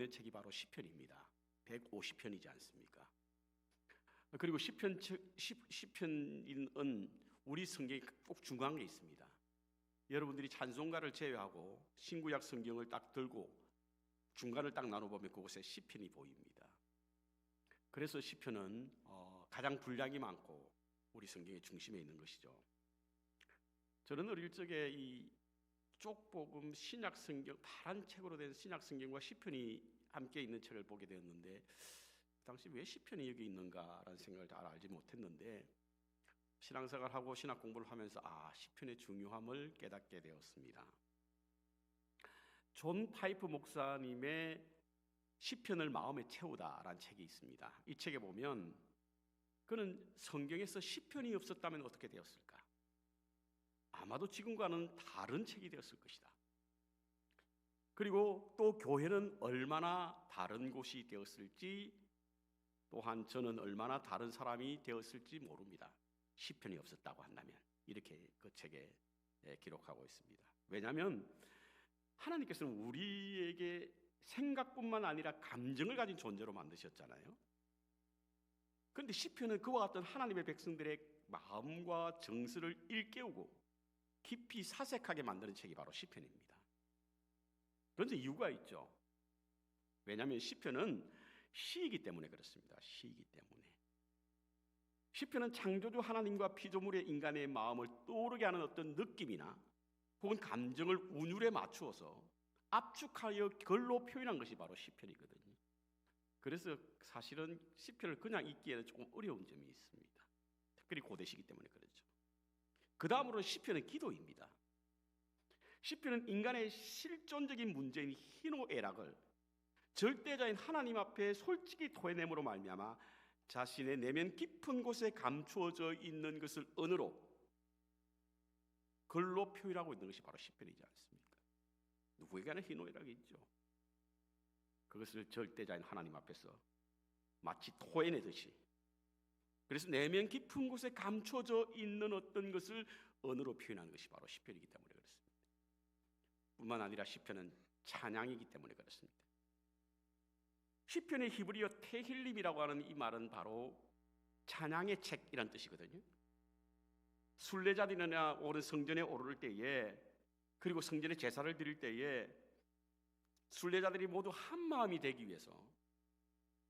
있는 책이 바로 시편입니다. 150편이지 않습니까? 그리고 시편은 우리 성경에 꼭 중요한 게 있습니다. 여러분들이 찬송가를 제외하고 신구약 성경을 딱 들고 중간을 딱 나눠보면 그곳에 시편이 보입니다. 그래서 시편은 가장 분량이 많고 우리 성경의 중심에 있는 것이죠. 저는 어릴 적에 이 쪽복음 신약 성경 파란 책으로 된 신약 성경과 시편이 함께 있는 책을 보게 되었는데 그 당시 왜 시편이 여기 있는가라는 생각을 잘 알지 못했는데 신앙생활하고 신학 공부를 하면서 시편의 중요함을 깨닫게 되었습니다. 존 파이프 목사님의 시편을 마음에 채우다라는 책이 있습니다. 이 책에 보면 그는 성경에서 시편이 없었다면 어떻게 되었을까? 아마도 지금과는 다른 책이 되었을 것이다. 그리고 또 교회는 얼마나 다른 곳이 되었을지, 또한 저는 얼마나 다른 사람이 되었을지 모릅니다. 시편이 없었다고 한다면, 이렇게 그 책에 기록하고 있습니다. 왜냐하면 하나님께서는 우리에게 생각뿐만 아니라 감정을 가진 존재로 만드셨잖아요. 그런데 시편은 그와 같은 하나님의 백성들의 마음과 정서를 일깨우고 깊이 사색하게 만드는 책이 바로 시편입니다. 그런데 이유가 있죠. 왜냐하면 시편은 시이기 때문에 그렇습니다. 시이기 때문에. 시편은 창조주 하나님과 피조물의 인간의 마음을 떠오르게 하는 어떤 느낌이나 혹은 감정을 운율에 맞추어서 압축하여 글로 표현한 것이 바로 시편이거든요. 그래서 사실은 시편을 그냥 읽기에는 조금 어려운 점이 있습니다. 특별히 고대시기 때문에 그렇죠. 그 다음으로 시편은 기도입니다. 시편은 인간의 실존적인 문제인 희노애락을 절대자인 하나님 앞에 솔직히 토해냄으로 말미암아 자신의 내면 깊은 곳에 감추어져 있는 것을 언어로 글로 표현하고 있는 것이 바로 시편이지 않습니까? 누구에게나 희노애락이 있죠. 그것을 절대자인 하나님 앞에서 마치 토해내듯이, 그래서 내면 깊은 곳에 감춰져 있는 어떤 것을 언어로 표현하는 것이 바로 시편이기 때문에 그렇습니다. 뿐만 아니라 시편은 찬양이기 때문에 그렇습니다. 시편의 히브리어 테힐림이라고 하는 이 말은 바로 찬양의 책이란 뜻이거든요. 순례자들이나 오는 성전에 오를 때에, 그리고 성전에 제사를 드릴 때에 순례자들이 모두 한 마음이 되기 위해서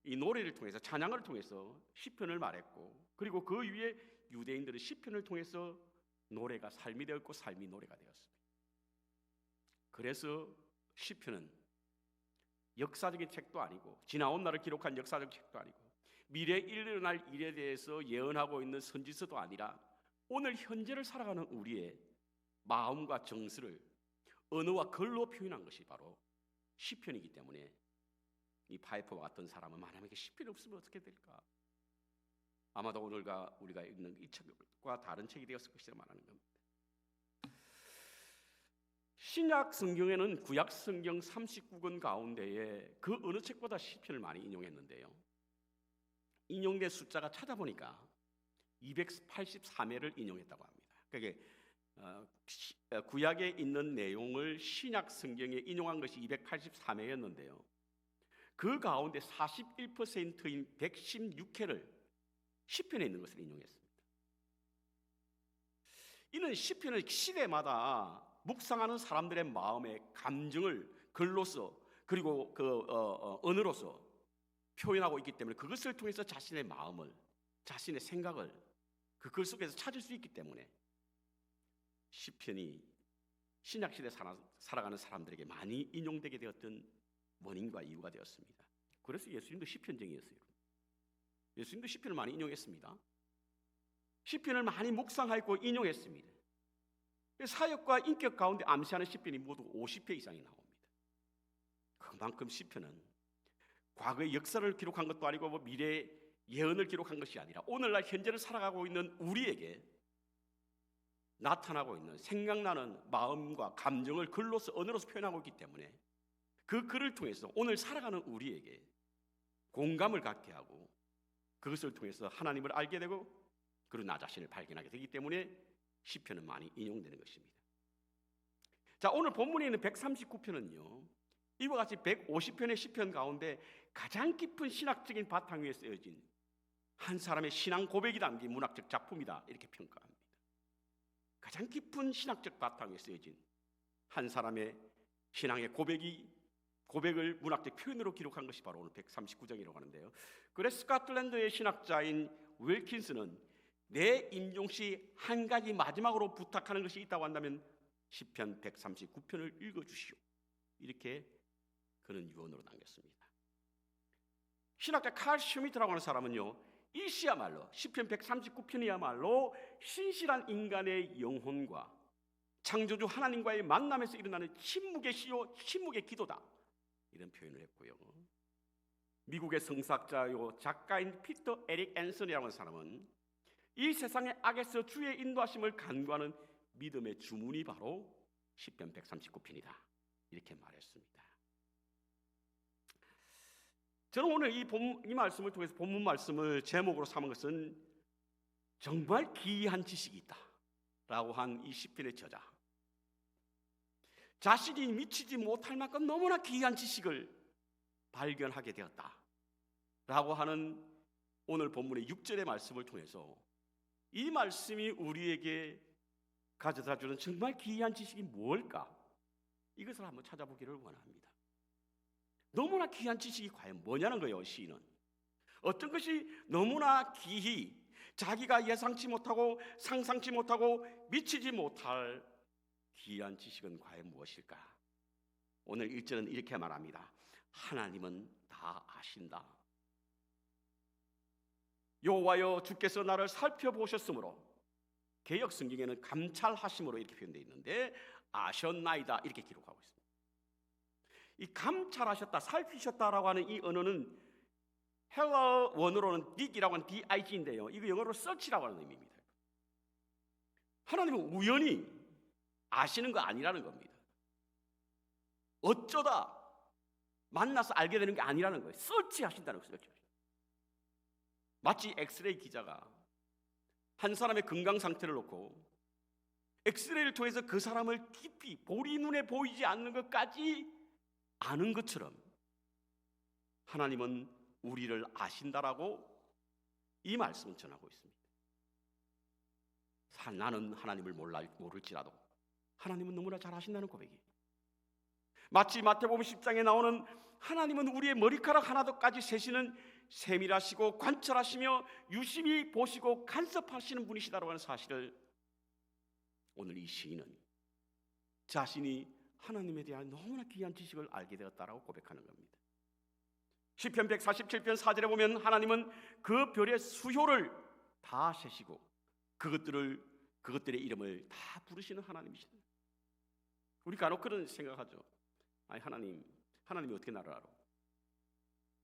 이 노래를 통해서, 찬양을 통해서 시편을 말했고, 그리고 그 위에 유대인들은 시편을 통해서 노래가 삶이 되었고 삶이 노래가 되었습니다. 그래서 시편은 역사적인 책도 아니고, 지나온 날을 기록한 역사적 책도 아니고, 미래에 일어날 일에 대해서 예언하고 있는 선지서도 아니라 오늘 현재를 살아가는 우리의 마음과 정서를 언어와 글로 표현한 것이 바로 시편이기 때문에 이 파이퍼와 같은 사람은 만약에 시편이 없으면 어떻게 될까? 아마도 오늘과 우리가 읽는 이 책과 다른 책이 되었을 것이라 말하는 겁니다. 신약 성경에는 구약 성경 39권 가운데에 그 어느 책보다 시편을 많이 인용했는데요, 인용된 숫자가 찾아보니까 283회를 인용했다고 합니다. 그게 구약에 있는 내용을 신약 성경에 인용한 것이 283회였는데요, 그 가운데 41%인 116회를 시편에 있는 것을 인용했습니다. 이는 시편을 시대마다 묵상하는 사람들의 마음의 감정을 글로서, 그리고 언어로서 표현하고 있기 때문에, 그것을 통해서 자신의 마음을, 자신의 생각을 그 글 속에서 찾을 수 있기 때문에 시편이 신약시대에 살아가는 사람들에게 많이 인용되게 되었던 원인과 이유가 되었습니다. 그래서 예수님도 시편쟁이였어요. 예수님도 시편을 많이 인용했습니다. 시편을 많이 묵상하고 인용했습니다. 사역과 인격 가운데 암시하는 시편이 모두 50회 이상이 나옵니다. 그만큼 시편은 과거의 역사를 기록한 것도 아니고 미래의 예언을 기록한 것이 아니라 오늘날 현재를 살아가고 있는 우리에게 나타나고 있는, 생각나는 마음과 감정을 글로서, 언어로서 표현하고 있기 때문에 그 글을 통해서 오늘 살아가는 우리에게 공감을 갖게 하고, 그것을 통해서 하나님을 알게 되고, 그리고 나 자신을 발견하게 되기 때문에 시편은 많이 인용되는 것입니다. 자, 오늘 본문에 있는 139편은요 이와 같이 150편의 시편 가운데 가장 깊은 신학적인 바탕 위에 쓰여진 한 사람의 신앙 고백이 담긴 문학적 작품이다, 이렇게 평가합니다. 가장 깊은 신학적 바탕 위에 쓰여진 한 사람의 신앙의 고백을 문학적 표현으로 기록한 것이 바로 오늘 139장이라고 하는데요. 그래 스코틀랜드의 신학자인 윌킨스는 내 임종 시 한 가지 마지막으로 부탁하는 것이 있다고 한다면 시편 139편을 읽어주시오, 이렇게 그는 유언으로 남겼습니다. 신학자 칼 슈미트라고 하는 사람은요, 이 시야말로 시편 139편이야말로 신실한 인간의 영혼과 창조주 하나님과의 만남에서 일어나는 침묵의 시요, 침묵의 기도다, 이런 표현을 했고요. 미국의 성사학자요 작가인 피터 에릭 앤슨이라는 사람은 이 세상의 악에서 주의 인도하심을 간구하는 믿음의 주문이 바로 시편 139편이다, 이렇게 말했습니다. 저는 오늘 이 말씀을 통해서 본문 말씀을 제목으로 삼은 것은 정말 기이한 지식이 있다 라고 한 이 시편의 저자, 자신이 미치지 못할 만큼 너무나 기이한 지식을 발견하게 되었다 라고 하는 오늘 본문의 6절의 말씀을 통해서 이 말씀이 우리에게 가져다주는 정말 기이한 지식이 뭘까, 이것을 한번 찾아보기를 원합니다. 너무나 귀한 지식이 과연 뭐냐는 거예요. 시인은 어떤 것이 너무나 기이, 자기가 예상치 못하고 상상치 못하고 미치지 못할 귀한 지식은 과연 무엇일까? 오늘 1절은 이렇게 말합니다. 하나님은 다 아신다. 여호와여 주께서 나를 살펴보셨으므로, 개역 성경에는 감찰하심으로 이렇게 표현되어 있는데 아셨나이다, 이렇게 기록하고 있습니다. 이 감찰하셨다, 살피셨다라고 하는 이 언어는 헬러 원어로는 dig이라고 하는 dig인데요, 이거 영어로 search라고 하는 의미입니다. 하나님은 우연히 아시는 거 아니라는 겁니다. 어쩌다 만나서 알게 되는 게 아니라는 거예요. search하신다는 거예요. 마치 엑스레이 기자가 한 사람의 건강 상태를 놓고 엑스레이를 통해서 그 사람을 깊이 보리 눈에 보이지 않는 것까지 아는 것처럼 하나님은 우리를 아신다라고 이 말씀을 전하고 있습니다. 나는 하나님을 모를지라도 하나님은 너무나 잘 아신다는 고백이에요. 마치 마태복음 10장에 나오는 하나님은 우리의 머리카락 하나도까지 세시는 세밀하시고 관찰하시며 유심히 보시고 간섭하시는 분이시다라고 하는 사실을 오늘 이 시인은 자신이 하나님에 대한 너무나 귀한 지식을 알게 되었다라고 고백하는 겁니다. 시편 147편 4절에 보면 하나님은 그 별의 수효를 다 세시고 그것들의 이름을 다 부르시는 하나님이시다. 우리 간혹 그런 생각하죠. 아니 하나님이 어떻게 나를 알아?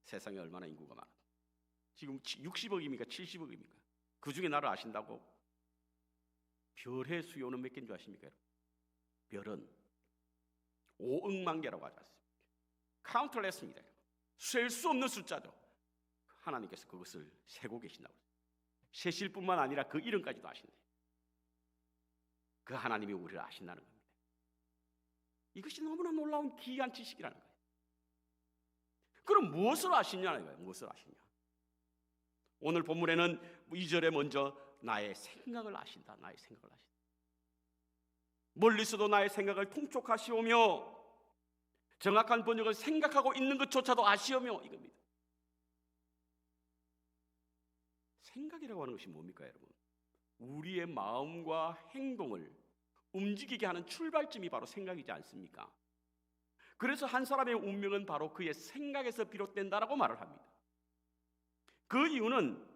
세상에 얼마나 인구가 많아? 지금 60억입니까? 70억입니까? 그 중에 나를 아신다고? 별의 수요는 몇 개인 줄 아십니까? 별은 5억만 개라고 하지 않습니까? 카운터레스입니다. 셀 수 없는 숫자죠. 하나님께서 그것을 세고 계신다고. 세실 뿐만 아니라 그 이름까지도 아신대요. 그 하나님이 우리를 아신다는 겁니다. 이것이 너무나 놀라운 기이한 지식이라는 거예요. 그럼 무엇을 아시냐는 거예요. 무엇을 아시냐? 오늘 본문에는 2절에 먼저 나의 생각을 아신다. 나의 생각을 아신다. 멀리서도 나의 생각을 통촉하시오며 정확한 번역은 생각하고 있는 것조차도 아시오며 이겁니다. 생각이라고 하는 것이 뭡니까, 여러분? 우리의 마음과 행동을 움직이게 하는 출발점이 바로 생각이지 않습니까? 그래서 한 사람의 운명은 바로 그의 생각에서 비롯된다라고 말을 합니다. 그 이유는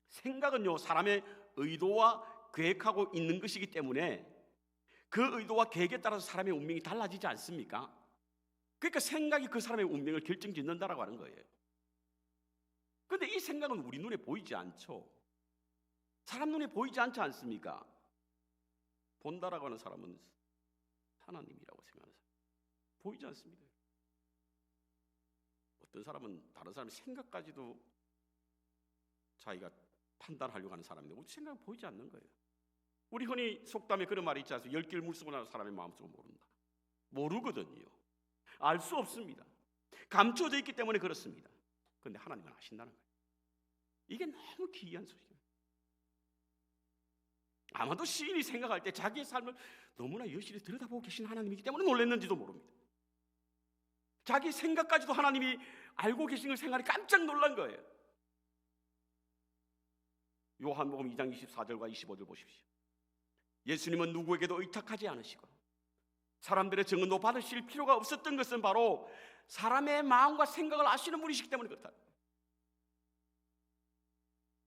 생각은요, 사람의 의도와 계획하고 있는 것이기 때문에 그 의도와 계획에 따라서 사람의 운명이 달라지지 않습니까? 그러니까 생각이 그 사람의 운명을 결정짓는다라고 하는 거예요. 그런데 이 생각은 우리 눈에 보이지 않죠. 사람 눈에 보이지 않지 않습니까? 본다라고 하는 사람은 하나님이라고 생각하는 사람. 보이지 않습니다. 어떤 사람은 다른 사람의 생각까지도 자기가 판단하려고 하는 사람인데 우리 생각은 보이지 않는 거예요. 우리 흔히 속담에 그런 말이 있지 않습니까? 10개를 물쓰고 나서 사람의 마음속을 모른다. 모르거든요. 알 수 없습니다. 감춰져 있기 때문에 그렇습니다. 그런데 하나님은 아신다는 거예요. 이게 너무 기이한 소식이에요. 아마도 시인이 생각할 때 자기의 삶을 너무나 여실히 들여다보고 계신 하나님이기 때문에 놀랐는지도 모릅니다. 자기 생각까지도 하나님이 알고 계신 걸 생각해 깜짝 놀란 거예요. 요한복음 2장 24절과 25절 보십시오. 예수님은 누구에게도 의탁하지 않으시고 사람들의 증언도 받으실 필요가 없었던 것은 바로 사람의 마음과 생각을 아시는 분이시기 때문에 그렇다.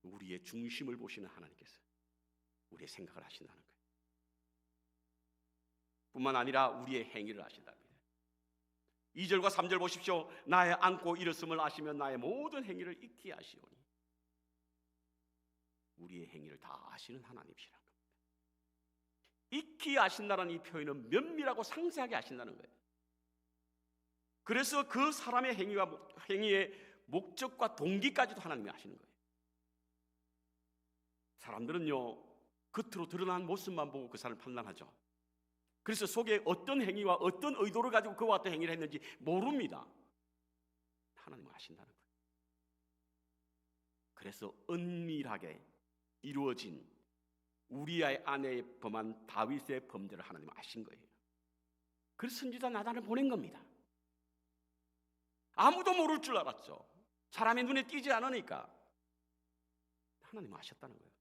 우리의 중심을 보시는 하나님께서 우리의 생각을 아신다는 거예요. 뿐만 아니라 우리의 행위를 아신답니다. 2절과 3절 보십시오. 나의 안고 일었음을 아시면 나의 모든 행위를 익히 아시오니. 우리의 행위를 다 아시는 하나님이시라는 겁니다. 익히 아신다는 이 표현은 면밀하고 상세하게 아신다는 거예요. 그래서 그 사람의 행위의 목적과 동기까지도 하나님이 아시는 거예요. 사람들은요, 겉으로 드러난 모습만 보고 그 사람을 판단하죠. 그래서 속에 어떤 행위와 어떤 의도를 가지고 그와 같은 행위를 했는지 모릅니다. 하나님은 아신다는 거예요. 그래서 은밀하게 이루어진 우리 안에 범한 다윗의 범죄를 하나님은 아신 거예요. 그래서 선지자 나단을 보낸 겁니다. 아무도 모를 줄 알았죠. 사람의 눈에 띄지 않으니까. 하나님은 아셨다는 거예요.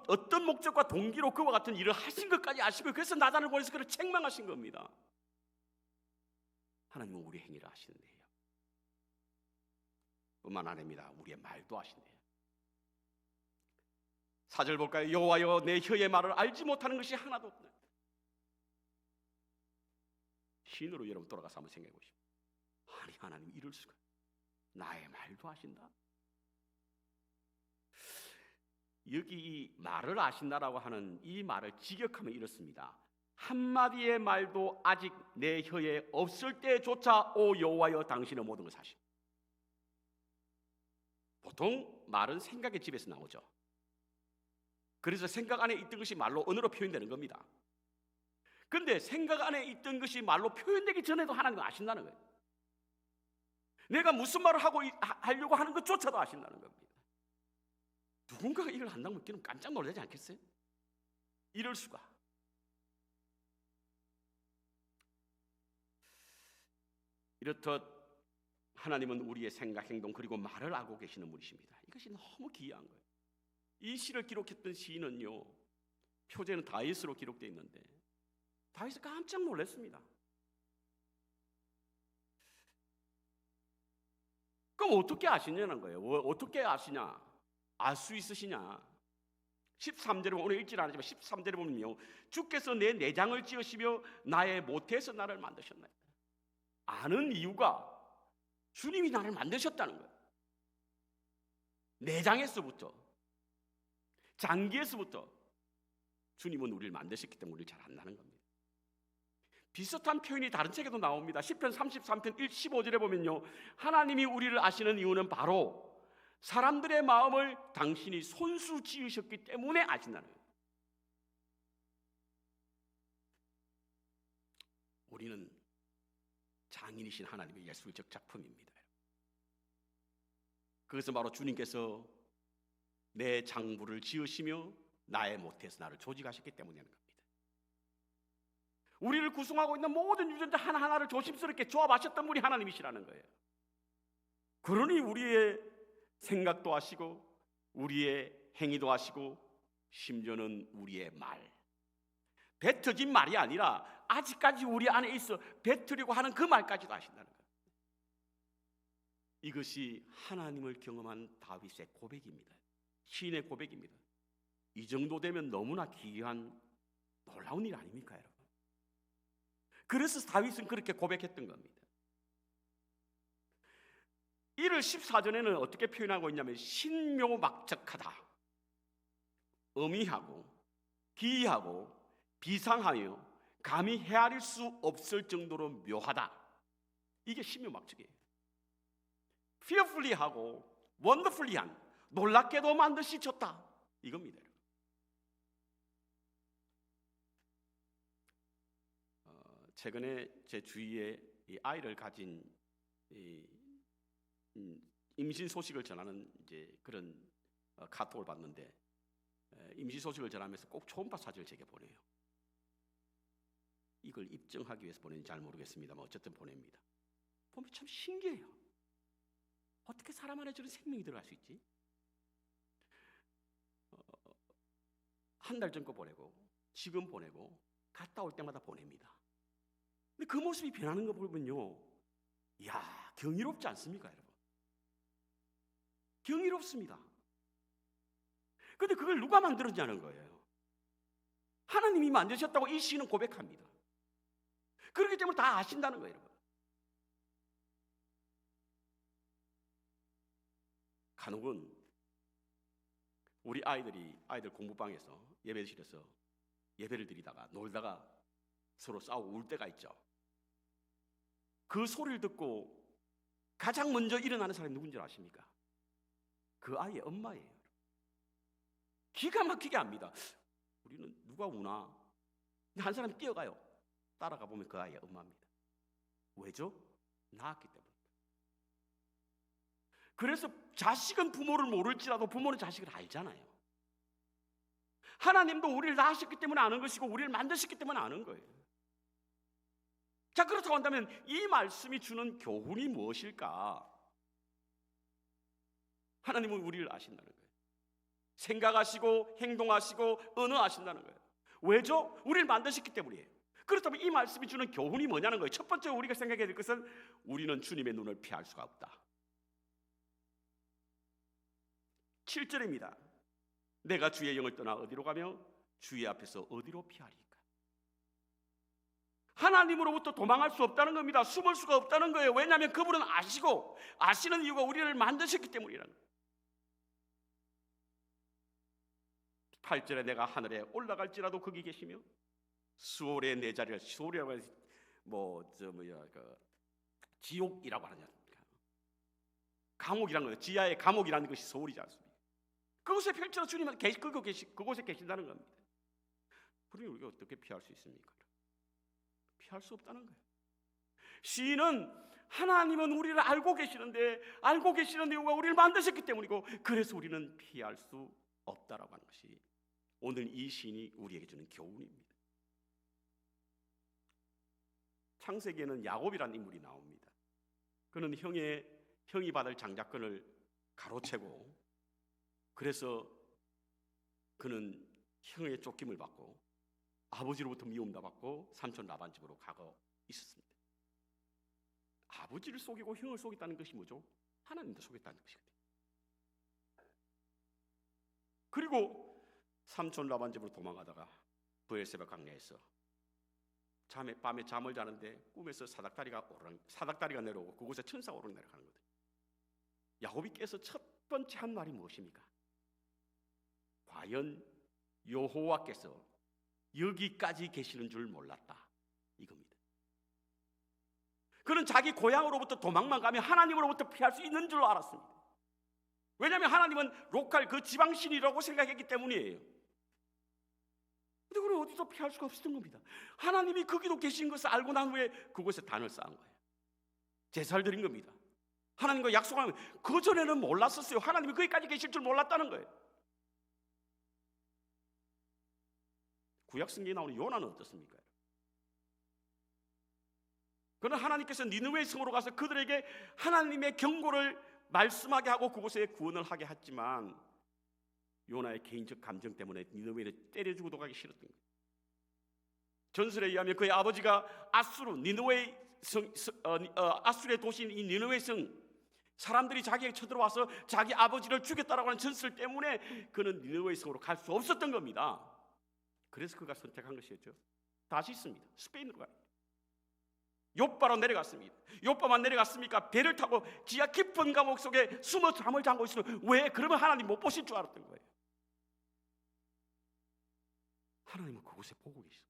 어떤 목적과 동기로 그와 같은 일을 하신 것까지 아시고, 그래서 나단을 보내서 그를 책망하신 겁니다. 하나님은 우리 행위를 아시는데요. 뿐만 아닙니다. 우리의 말도 아신대요. 4절 볼까요? 여호와여, 내 혀의 말을 알지 못하는 것이 하나도 없다. 시인으로 여러분 돌아가서 한번 생각해 보십시오. 아니, 하나님 이럴 수가. 나의 말도 아신다. 여기 이 말을 아신다라고 하는 이 말을 직역하면 이렇습니다. 한마디의 말도 아직 내 혀에 없을 때조차 오 여호와여, 당신의 모든 것을 아십니다. 보통 말은 생각의 집에서 나오죠. 그래서 생각 안에 있던 것이 말로, 언어로 표현되는 겁니다. 그런데 생각 안에 있던 것이 말로 표현되기 전에도 하나님은 아신다는 거예요. 내가 무슨 말을 하려고 하는 것조차도 아신다는 겁니다. 누군가가 이걸 한다고 느끼면 깜짝 놀라지 않겠어요? 이럴 수가. 이렇듯 하나님은 우리의 생각, 행동, 그리고 말을 알고 계시는 분이십니다. 이것이 너무 기이한 거예요. 이 시를 기록했던 시인은요, 표제는 다윗으로 기록되어 있는데 다윗이 깜짝 놀랐습니다. 그럼 어떻게 아시냐는 거예요. 어떻게 아시냐? 알 수 있으시냐? 13절에 오늘 읽지는 않았지만 13절에 보면요, 주께서 내 내장을 찌으시며 나의 모태에서 나를 만드셨나이다. 아는 이유가 주님이 나를 만드셨다는 거예요. 내장에서부터, 장기에서부터 주님은 우리를 만드셨기 때문에 우리를 잘 안다는 겁니다. 비슷한 표현이 다른 책에도 나옵니다. 시편 33편 15절에 보면요, 하나님이 우리를 아시는 이유는 바로 사람들의 마음을 당신이 손수 지으셨기 때문에 아신다는 거예요. 우리는 장인이신 하나님의 예술적 작품입니다. 그것은 바로 주님께서 내 장부를 지으시며 나의 모태에서 나를 조직하셨기 때문이라는 겁니다. 우리를 구성하고 있는 모든 유전자 하나하나를 조심스럽게 조합하셨던 분이 하나님이시라는 거예요. 그러니 우리의 생각도 아시고 우리의 행위도 아시고 심지어는 우리의 말, 뱉어진 말이 아니라 아직까지 우리 안에 있어 뱉으려고 하는 그 말까지도 아신다는 거예요. 이것이 하나님을 경험한 다윗의 고백입니다. 시인의 고백입니다. 이 정도 되면 너무나 기이한 놀라운 일 아닙니까, 여러분? 그래서 다윗은 그렇게 고백했던 겁니다. 이를 14절에는 어떻게 표현하고 있냐면 신묘막적하다, 어미하고 기이하고 비상하여 감히 헤아릴 수 없을 정도로 묘하다. 이게 신묘막적이에요. fearfully하고 wonderfully한, 놀랍게도 만드시쳤다, 이겁니다. 최근에 제 주위에 이 아이를 가진 이, 임신 소식을 전하는 이제 그런 카톡을 받는데, 임신 소식을 전하면서 꼭 초음파 사진을 제게 보내요. 이걸 입증하기 위해서 보내는지 잘 모르겠습니다만 어쨌든 보냅니다. 보면 참 신기해요. 어떻게 사람 안에 저런 생명이 들어갈 수 있지? 한 달 전 거 보내고 지금 보내고 갔다 올 때마다 보냅니다. 근데 그 모습이 변하는 거 보면요, 이야, 경이롭지 않습니까, 여러분? 경이롭습니다. 근데 그걸 누가 만들었냐는 거예요. 하나님이 만드셨다고 이 시인은 고백합니다. 그렇기 때문에 다 아신다는 거예요, 여러분. 간혹은 우리 아이들 공부방에서 예배실에서 예배를 드리다가 놀다가 서로 싸우고 울 때가 있죠. 그 소리를 듣고 가장 먼저 일어나는 사람이 누군지 아십니까? 그 아이의 엄마예요. 기가 막히게 압니다. 우리는 누가 우나? 한 사람이 뛰어가요. 따라가 보면 그 아이의 엄마입니다. 왜죠? 낳았기 때문에. 그래서 자식은 부모를 모를지라도 부모는 자식을 알잖아요. 하나님도 우리를 낳으셨기 때문에 아는 것이고 우리를 만드셨기 때문에 아는 거예요. 자, 그렇다고 한다면 이 말씀이 주는 교훈이 무엇일까? 하나님은 우리를 아신다는 거예요. 생각하시고 행동하시고 언어하신다는 거예요. 왜죠? 우리를 만드셨기 때문이에요. 그렇다면 이 말씀이 주는 교훈이 뭐냐는 거예요. 첫 번째 우리가 생각해야 될 것은 우리는 주님의 눈을 피할 수가 없다. 7절입니다. 내가 주의 영을 떠나 어디로 가며 주의 앞에서 어디로 피하리까? 하나님으로부터 도망할 수 없다는 겁니다. 숨을 수가 없다는 거예요. 왜냐하면 그분은 아시고 아시는 이유가 우리를 만드셨기 때문이라는 거예요. 8절에 내가 하늘에 올라갈지라도 거기 계시며 수월의 내 자리를, 수월이라고 해서 지옥이라고 하지 않습니까? 감옥이라는 거예요. 지하의 감옥이라는 것이 서울이지 않습니까? 그곳에 펼쳐 주님은 그곳에 계신다는 겁니다. 그러니 우리가 어떻게 피할 수 있습니까? 피할 수 없다는 거예요. 시인은 하나님은 우리를 알고 계시는데 알고 계시는 이유가 우리를 만드셨기 때문이고 그래서 우리는 피할 수 없다라고 하는 것이 오늘 이 시인이 우리에게 주는 교훈입니다. 창세기에는 야곱이라는 인물이 나옵니다. 그는 형이 받을 장자권을 가로채고 그래서 그는 형의 쫓김을 받고 아버지로부터 미움도 받고 삼촌 라반 집으로 가고 있었습니다. 아버지를 속이고 형을 속였다는 것이 뭐죠? 하나님도 속였다는 것이거든요. 그리고 삼촌 라반 집으로 도망가다가 브엘세바 강야에서 밤에 잠을 자는데 꿈에서 사닥다리가 내려오고 그곳에 천사가 오르락 내려가는 거거든요. 야곱이 깨서 첫 번째 한 말이 무엇입니까? 과연 여호와께서 여기까지 계시는 줄 몰랐다, 이겁니다. 그는 자기 고향으로부터 도망만 가면 하나님으로부터 피할 수 있는 줄 알았습니다. 왜냐하면 하나님은 로컬 그 지방신이라고 생각했기 때문이에요. 근데 그걸 어디서 피할 수가 없었던 겁니다. 하나님이 거기도 계신 것을 알고 난 후에 그곳에 단을 쌓은 거예요. 제사를 드린 겁니다. 하나님과 약속하면 그전에는 몰랐었어요. 하나님이 거기까지 계실 줄 몰랐다는 거예요. 구약 성경에 나오는 요나는 어떻습니까? 그는 하나님께서 니느웨 성으로 가서 그들에게 하나님의 경고를 말씀하게 하고 그곳에 구원을 하게 했지만 요나의 개인적 감정 때문에 니느웨를 때려 죽어도 가기 싫었던 거예요. 전설에 의하면 그의 아버지가 아수르의 도시인 이 니느웨 성 사람들이 자기에게 쳐들어와서 자기 아버지를 죽였다라고 하는 전설 때문에 그는 니느웨 성으로 갈 수 없었던 겁니다. 그래서 그가 선택한 것이었죠. 다시 있습니다. 스페인으로 가요. 욥바로 내려갔습니다. 욥바만 내려갔습니까? 배를 타고 지하 깊은 감옥 속에 숨어 잠을 자고 있어요. 왜? 그러면 하나님 못 보실 줄 알았던 거예요. 하나님은 그곳에 보고 계시죠.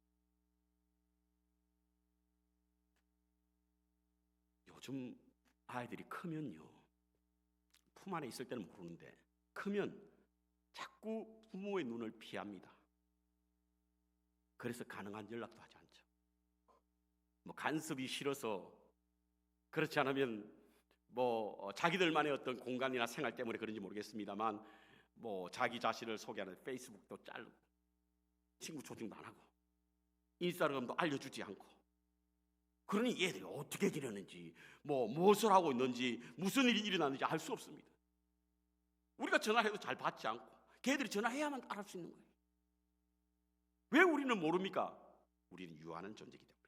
요즘 아이들이 크면요, 품 안에 있을 때는 모르는데 크면 자꾸 부모의 눈을 피합니다. 그래서 가능한 연락도 하지 않죠. 간섭이 싫어서 그렇지 않으면 자기들만의 어떤 공간이나 생활 때문에 그런지 모르겠습니다만 자기 자신을 소개하는 페이스북도 자르고 친구 조직도 안 하고 인스타그램도 알려주지 않고, 그러니 얘들이 어떻게 지내는지 무엇을 하고 있는지 무슨 일이 일어나는지 알 수 없습니다. 우리가 전화해도 잘 받지 않고 걔들이 전화해야만 알을 수 있는 거예요. 왜 우리는 모릅니까? 우리는 유한한 존재이기 때문에,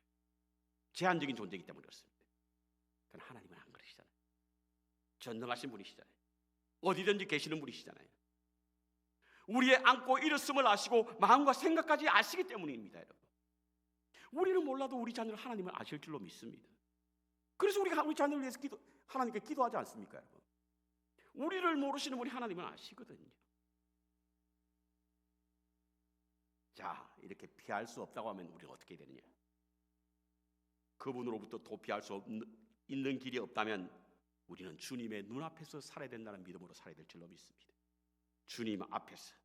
제한적인 존재이기 때문에 그렇습니다. 그러나 하나님은 안 그러시잖아요. 전능하신 분이시잖아요. 어디든지 계시는 분이시잖아요. 우리의 안고 일었음을 아시고 마음과 생각까지 아시기 때문입니다. 여러분, 우리는 몰라도 우리 자녀를 하나님은 아실 줄로 믿습니다. 그래서 우리가 우리 자녀를 위해서 하나님께 기도하지 않습니까? 여러분, 우리를 모르시는 분이 하나님은 아시거든요. 자, 이렇게 피할 수 없다고 하면 우리는 어떻게 되느냐? 그분으로부터 도피할 수 있는 길이 없다면 우리는 주님의 눈앞에서 살아야 된다는 믿음으로 살아야 될 줄로 믿습니다. 주님 앞에서.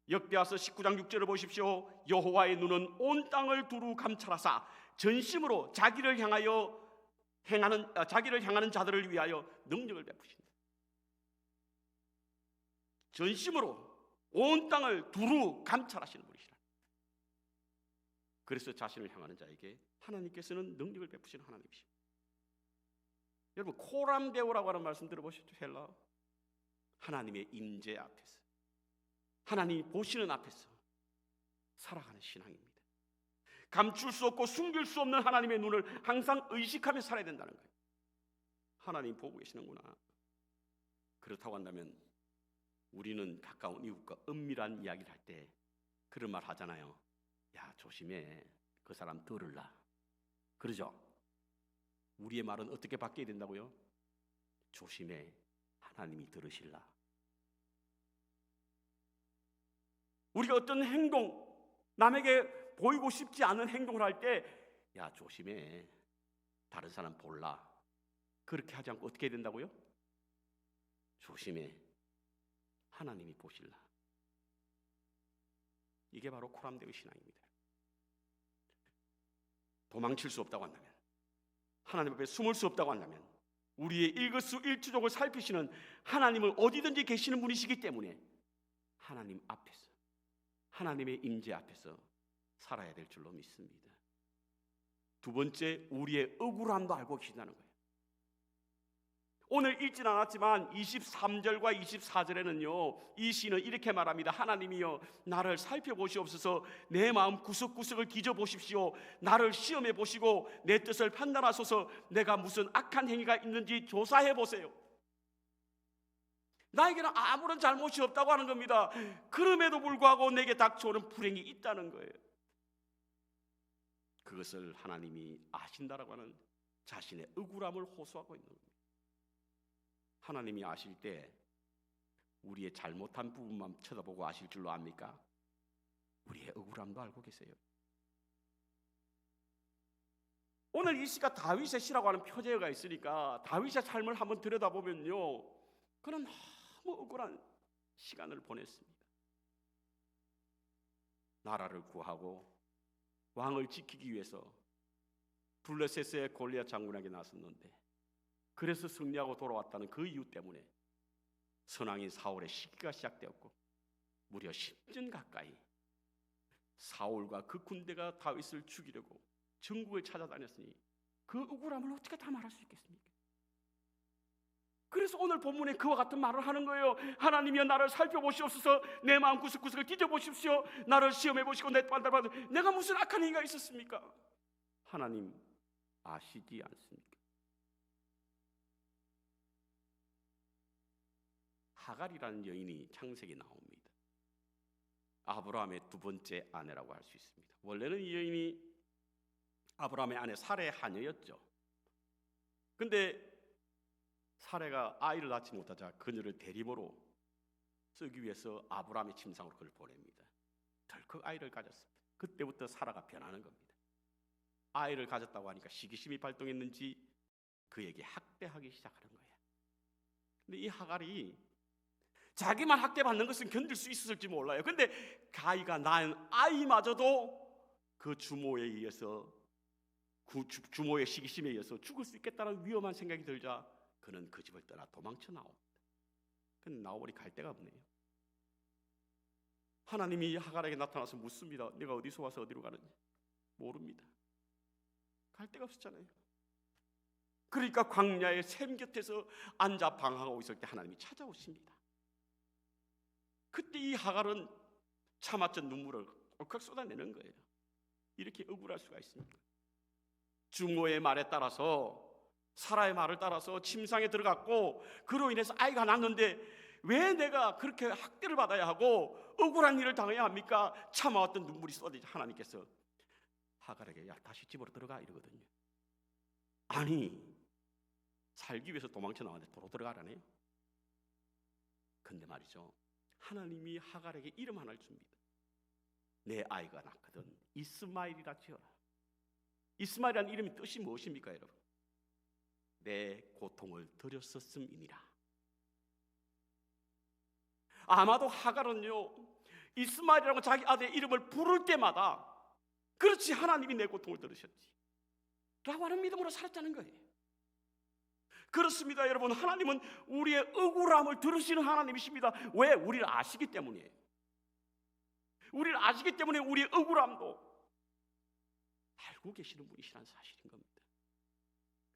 역대하서 19장 6절을 보십시오. 여호와의 눈은 온 땅을 두루 감찰하사 전심으로 자기를 향하는 자들을 위하여 능력을 베푸신다. 전심으로 온 땅을 두루 감찰하시는 분이시라. 그래서 자신을 향하는 자에게 하나님께서는 능력을 베푸시는 하나님이십니다. 여러분, 코람데오라고 하는 말씀 들어보셨죠? 헬라 하나님의 임재 앞에서, 하나님이 보시는 앞에서 살아가는 신앙입니다. 감출 수 없고 숨길 수 없는 하나님의 눈을 항상 의식하며 살아야 된다는 거예요. 하나님 보고 계시는구나. 그렇다고 한다면 우리는 가까운 이웃과 은밀한 이야기를 할 때 그런 말 하잖아요. 야, 조심해, 그 사람 들을라. 그러죠? 우리의 말은 어떻게 바뀌어야 된다고요? 조심해, 하나님이 들으실라. 우리가 어떤 행동, 남에게 보이고 싶지 않은 행동을 할 때 야, 조심해, 다른 사람 볼라. 그렇게 하지 않고 어떻게 해야 된다고요? 조심해, 하나님이 보실라. 이게 바로 코람데오 신앙입니다. 도망칠 수 없다고 한다면, 하나님 앞에 숨을 수 없다고 한다면 우리의 일거수일투족을 살피시는 하나님은 어디든지 계시는 분이시기 때문에 하나님 앞에서, 하나님의 임재 앞에서 살아야 될 줄로 믿습니다. 두 번째, 우리의 억울함도 알고 계신다는 거예요. 오늘 읽진 않았지만 23절과 24절에는요 이 시인은 이렇게 말합니다. 하나님이여, 나를 살펴보시옵소서. 내 마음 구석구석을 뒤져보십시오. 나를 시험해 보시고 내 뜻을 판단하소서. 내가 무슨 악한 행위가 있는지 조사해 보세요. 나에게는 아무런 잘못이 없다고 하는 겁니다. 그럼에도 불구하고 내게 닥쳐오는 불행이 있다는 거예요. 그것을 하나님이 아신다라고 하는 자신의 억울함을 호소하고 있는 겁니다. 하나님이 아실 때 우리의 잘못한 부분만 쳐다보고 아실 줄로 압니까? 우리의 억울함도 알고 계세요. 오늘 이 시가 다윗의 시라고 하는 표제어가 있으니까 다윗의 삶을 한번 들여다보면요, 그는 너무 억울한 시간을 보냈습니다. 나라를 구하고 왕을 지키기 위해서 블레셋의 골리앗 장군에게 나섰는데, 그래서 승리하고 돌아왔다는 그 이유 때문에 선왕인 사울의 시기가 시작되었고 무려 10년 가까이 사울과 그 군대가 다윗을 죽이려고 전국을 찾아다녔으니 그 억울함을 어떻게 다 말할 수 있겠습니까? 그래서 오늘 본문에 그와 같은 말을 하는 거예요. 하나님이여, 나를 살펴보시옵소서. 내 마음 구석구석을 뒤져보십시오. 나를 시험해보시고 내 판단받으. 내가 무슨 악한 행위가 있었습니까? 하나님 아시지 않습니까? 하갈이라는 여인이 창세기에 나옵니다. 아브라함의 두 번째 아내라고 할 수 있습니다. 원래는 이 여인이 아브라함의 아내 사레의 하녀였죠. 근데 사레가 아이를 낳지 못하자 그녀를 대리모로 쓰기 위해서 아브라함의 침상으로 그를 보냅니다. 덜컥 아이를 가졌습니다. 그때부터 사라가 변하는 겁니다. 아이를 가졌다고 하니까 시기심이 발동했는지 그에게 학대하기 시작하는 거예요. 근데 이 하갈이 자기만 학대받는 것은 견딜 수 있었을지 몰라요. 근데 가이가 낳은 아이마저도 그 주모에 의해서 주모의 시기심에 의해서 죽을 수 있겠다는 위험한 생각이 들자 그는 그 집을 떠나 도망쳐 나옵니다. 근데 나오니 갈 데가 없네요. 하나님이 하갈에게 나타나서 묻습니다. 내가 어디서 와서 어디로 가는지 모릅니다. 갈 데가 없었잖아요. 그러니까 광야의 샘 곁에서 앉아 방황하고 있을 때 하나님이 찾아오십니다. 그때 이 하갈은 참았던 눈물을 꿀꺽 쏟아내는 거예요. 이렇게 억울할 수가 있습니까? 주모의 말에 따라서, 사라의 말을 따라서 침상에 들어갔고 그로 인해서 아이가 낳았는데 왜 내가 그렇게 학대를 받아야 하고 억울한 일을 당해야 합니까? 참아왔던 눈물이 쏟아지자 하나님께서 하갈에게 야 다시 집으로 들어가 이러거든요. 아니 살기 위해서 도망쳐 나왔는데 도로 들어가라네요. 근데 말이죠, 하나님이 하갈에게 이름 하나를 줍니다. 내 아이가 낳거든 이스마엘이라 지어라. 이스마엘이라는 이름의 뜻이 무엇입니까 여러분? 내 고통을 들였었음이니라. 아마도 하갈은요 이스마엘이라고 자기 아들의 이름을 부를 때마다 그렇지 하나님이 내 고통을 들으셨지 라고 하는 믿음으로 살았다는 거예요. 그렇습니다 여러분. 하나님은 우리의 억울함을 들으시는 하나님이십니다. 왜? 우리를 아시기 때문이에요. 우리를 아시기 때문에 우리의 억울함도 알고 계시는 분이시라는 사실인 겁니다.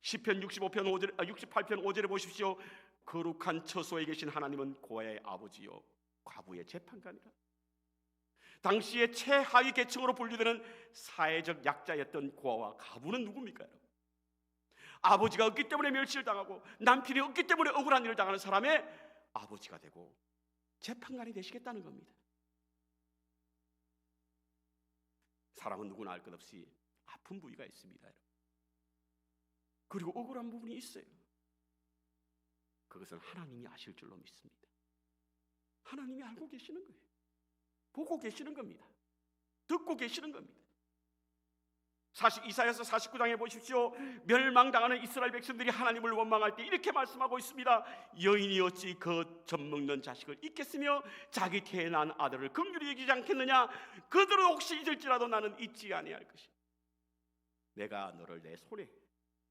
시편 68편 5절에 보십시오. 거룩한 처소에 계신 하나님은 고아의 아버지요 과부의 재판관이라. 당시에 최하위 계층으로 분류되는 사회적 약자였던 고아와 과부는 누굽니까? 아버지가 없기 때문에 멸시를 당하고 남편이 없기 때문에 억울한 일을 당하는 사람의 아버지가 되고 재판관이 되시겠다는 겁니다. 사람은 누구나 알 것 없이 아픈 부위가 있습니다. 그리고 억울한 부분이 있어요. 그것은 하나님이 아실 줄로 믿습니다. 하나님이 알고 계시는 거예요. 보고 계시는 겁니다. 듣고 계시는 겁니다. 이사야서 49장에 보십시오. 멸망당하는 이스라엘 백성들이 하나님을 원망할 때 이렇게 말씀하고 있습니다. 여인이 어찌 그 젖먹는 자식을 잊겠으며 자기 태어난 아들을 긍휼히 여기지 않겠느냐. 그들은 혹시 잊을지라도 나는 잊지 아니할 것이다. 내가 너를 내 손에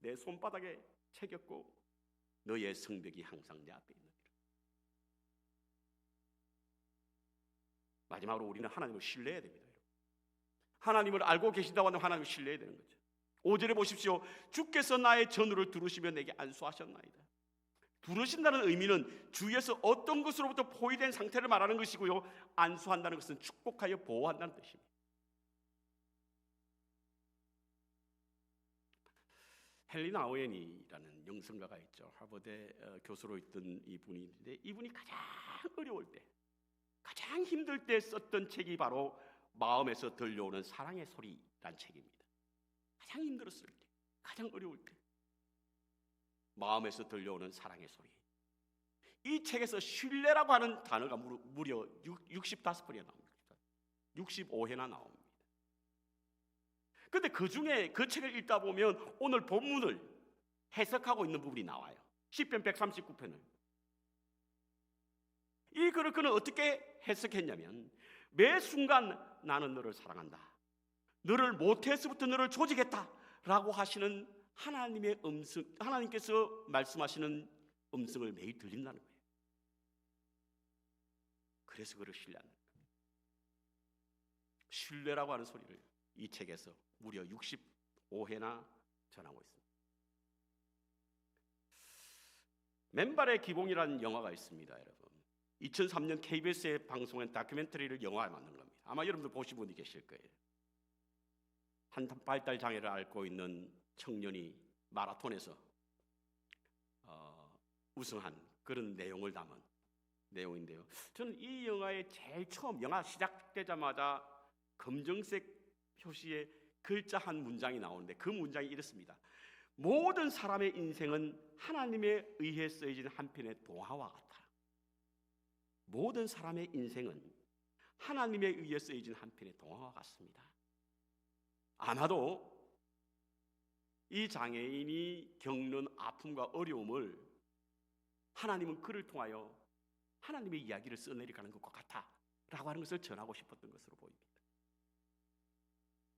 내 손바닥에 새겼고 너의 성벽이 항상 내 앞에 있느니라. 마지막으로 우리는 하나님을 신뢰해야 됩니다. 하나님을 알고 계신다고 하면 하나님을 신뢰해야 되는 거죠. 5절에 보십시오. 주께서 나의 전우를 두르시며 내게 안수하셨나이다. 두르신다는 의미는 주위에서 어떤 것으로부터 포위된 상태를 말하는 것이고요, 안수한다는 것은 축복하여 보호한다는 뜻입니다. 헨리 나우엔이라는 영성가가 있죠. 하버드 교수로 있던 이분인데 이분이 가장 어려울 때, 가장 힘들 때 썼던 책이 바로 마음에서 들려오는 사랑의 소리란 책입니다. 가장 힘들었을 때, 가장 어려울 때 마음에서 들려오는 사랑의 소리. 이 책에서 신뢰라고 하는 단어가 무려 65번이나 나옵니다. 65회나 나옵니다. 그런데 그 중에 그 책을 읽다 보면 오늘 본문을 해석하고 있는 부분이 나와요. 시편 139편을. 이 글을 그는 어떻게 해석했냐면, 매 순간 나는 너를 사랑한다, 너를 모태에서부터 너를 조직했다 라고 하시는 하나님의 음성, 하나님께서 말씀하시는 음성을 매일 들린다는 거예요. 그래서 그를 신뢰하는 거예요. 신뢰라고 하는 소리를 이 책에서 무려 65회나 전하고 있습니다. 맨발의 기봉이라는 영화가 있습니다, 여러분. 2003년 KBS에 방송한 다큐멘터리를 영화에 만든 겁니다. 아마 여러분들 보신 분이 계실 거예요. 한 발달 장애를 앓고 있는 청년이 마라톤에서 우승한 그런 내용을 담은 내용인데요. 저는 이 영화의 제일 처음 영화 시작되자마자 검정색 표시에 글자 한 문장이 나오는데 그 문장이 이렇습니다. 모든 사람의 인생은 하나님에 의해 쓰여진 한 편의 동화와 같다. 모든 사람의 인생은 하나님에 의해 쓰여진 한 편의 동화와 같습니다. 아마도 이 장애인이 겪는 아픔과 어려움을 하나님은 그를 통하여 하나님의 이야기를 써내려가는 것과 같아 라고 하는 것을 전하고 싶었던 것으로 보입니다.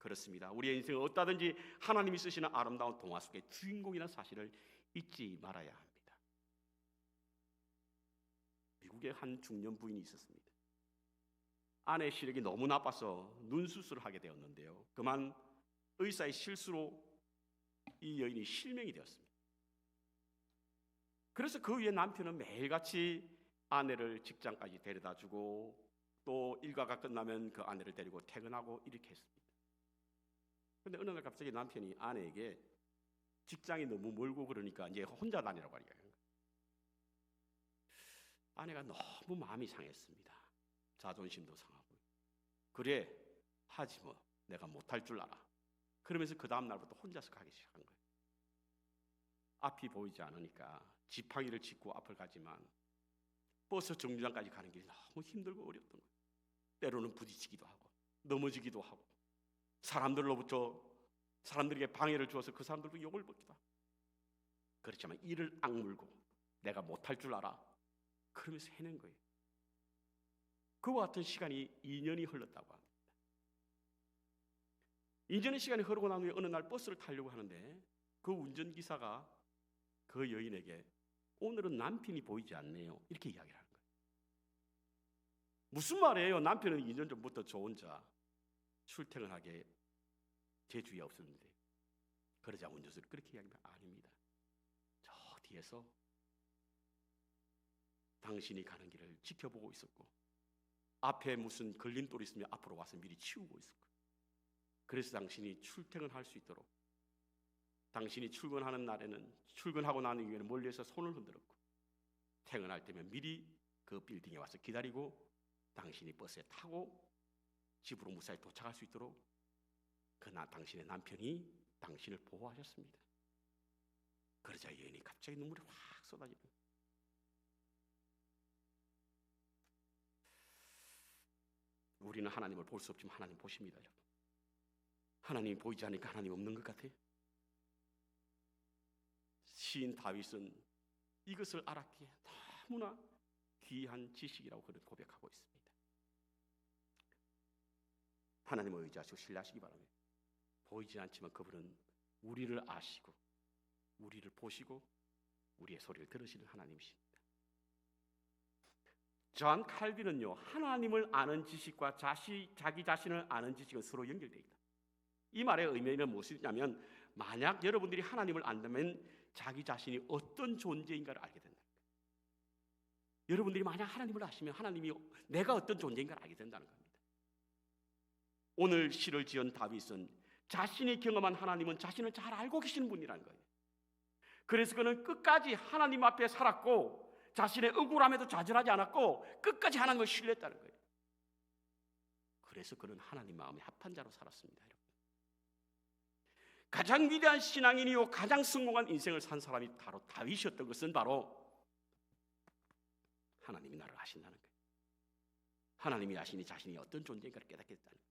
그렇습니다. 우리의 인생은 어디다든지 하나님이 쓰시는 아름다운 동화 속의 주인공이라는 사실을 잊지 말아야 합니다. 미국에 한 중년 부인이 있었습니다. 아내 시력이 너무 나빠서 눈 수술을 하게 되었는데요. 그만 의사의 실수로 이 여인이 실명이 되었습니다. 그래서 그 위에 남편은 매일같이 아내를 직장까지 데려다주고 또 일과가 끝나면 그 아내를 데리고 퇴근하고 이렇게 했습니다. 그런데 어느 날 갑자기 남편이 아내에게 직장이 너무 멀고 그러니까 이제 혼자 다니라고 하니까 아내가 너무 마음이 상했습니다. 자존심도 상하고. 그래 하지 뭐 내가 못할 줄 알아. 그러면서 그 다음 날부터 혼자서 가기 시작한 거예요. 앞이 보이지 않으니까 지팡이를 짚고 앞을 가지만 버스 정류장까지 가는 길이 너무 힘들고 어렵던 거예요. 때로는 부딪히기도 하고 넘어지기도 하고 사람들에게 방해를 주어서 그 사람들도 욕을 먹기도 하고 그렇지만 이를 악물고 내가 못할 줄 알아 그러면서 해낸 거예요. 그와 같은 시간이 2년이 흘렀다고 합니다. 2년의 시간이 흐르고 난 후에 어느 날 버스를 타려고 하는데 그 운전기사가 그 여인에게 오늘은 남편이 보이지 않네요 이렇게 이야기를 하는 거예요. 무슨 말이에요? 남편은 2년 전부터 저 혼자 출퇴근하게 제 주위에 없었는데 그러자 운전수를 그렇게 이야기하면 아닙니다. 저 뒤에서 당신이 가는 길을 지켜보고 있었고 앞에 무슨 걸림돌이 있으면 앞으로 와서 미리 치우고 있었고 그래서 당신이 출퇴근할 수 있도록 당신이 출근하는 날에는 출근하고 나는 이후에는 멀리서 손을 흔들었고 퇴근할 때면 미리 그 빌딩에 와서 기다리고 당신이 버스에 타고 집으로 무사히 도착할 수 있도록 당신의 남편이 당신을 보호하셨습니다. 그러자 여인이 갑자기 눈물이 확 쏟아지는 거예요. 우리는 하나님을 볼 수 없지만 하나님 보십니다. 여러분. 하나님이 보이지 않으니까 하나님 없는 것 같아요. 시인 다윗은 이것을 알았기에 너무나 귀한 지식이라고 그를 고백하고 있습니다. 하나님을 의지하시고 신뢰하시기 바랍니다. 보이지 않지만 그분은 우리를 아시고 우리를 보시고 우리의 소리를 들으시는 하나님이십니다. 존 칼빈은요, 하나님을 아는 지식과 자기 자신을 아는 지식은 서로 연결되어 있다. 이 말의 의미는 무엇이냐면 만약 여러분들이 하나님을 안다면 자기 자신이 어떤 존재인가를 알게 된다. 여러분들이 만약 하나님을 아시면 하나님이 내가 어떤 존재인가를 알게 된다는 겁니다. 오늘 시를 지은 다윗은 자신이 경험한 하나님은 자신을 잘 알고 계시는 분이라는 거예요. 그래서 그는 끝까지 하나님 앞에 살았고 자신의 억울함에도 좌절하지 않았고 끝까지 하나님을 신뢰했다는 거예요. 그래서 그는 하나님 마음에 합한 자로 살았습니다. 여러분. 가장 위대한 신앙인이요 가장 성공한 인생을 산 사람이 바로 다윗이었던 것은 바로 하나님이 나를 아신다는 거예요. 하나님이 아시니 자신이 어떤 존재인가를 깨닫게 됐다는 거예요.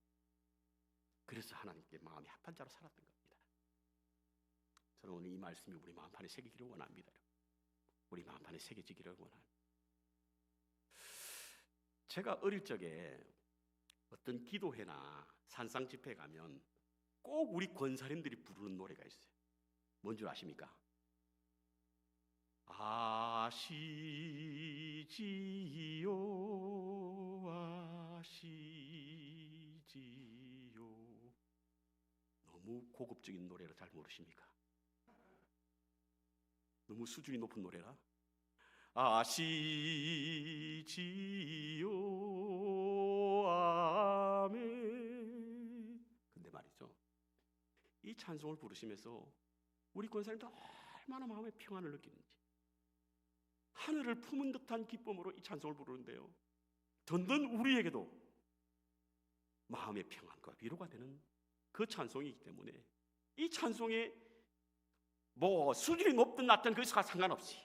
그래서 하나님께 마음이 합한 자로 살았던 겁니다. 저는 오늘 이 말씀이 우리 마음판에 새기기를 원합니다. 우리 마음판에 새겨지기를 원합니다. 제가 어릴 적에 어떤 기도회나 산상 집회 가면 꼭 우리 권사님들이 부르는 노래가 있어요. 뭔 줄 아십니까? 아시지요 아시지요. 너무 고급적인 노래를 잘 모르십니까? 너무 수준이 높은 노래라. 아시지요 아멘. 근데 말이죠, 이 찬송을 부르시면서 우리 권사님도 얼마나 마음의 평안을 느끼는지 하늘을 품은 듯한 기쁨으로 이 찬송을 부르는데요, 듣는 우리에게도 마음의 평안과 위로가 되는 그 찬송이기 때문에 이 찬송에 뭐 수준이 높든 낮든 그것과 상관없이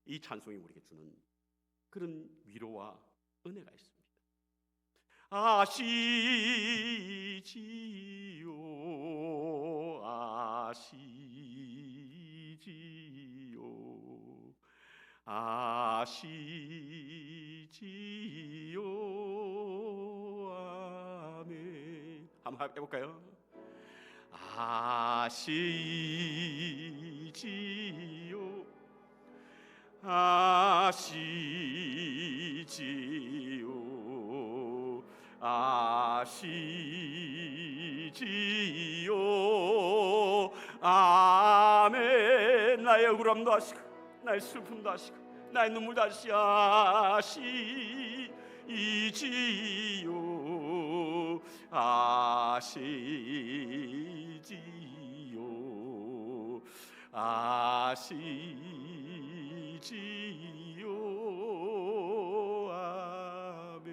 이 찬송이 우리에게 주는 그런 위로와 은혜가 있습니다. 아시지요 아시지요 아시지요 아멘. 한번 한번 해볼까요? 아시지요 아시지요 아시지요 아멘. 나의 억울함도 아시고 나의 슬픔도 아시고 나의 눈물도 아시지요 아시지요 아시지요 아멘.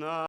나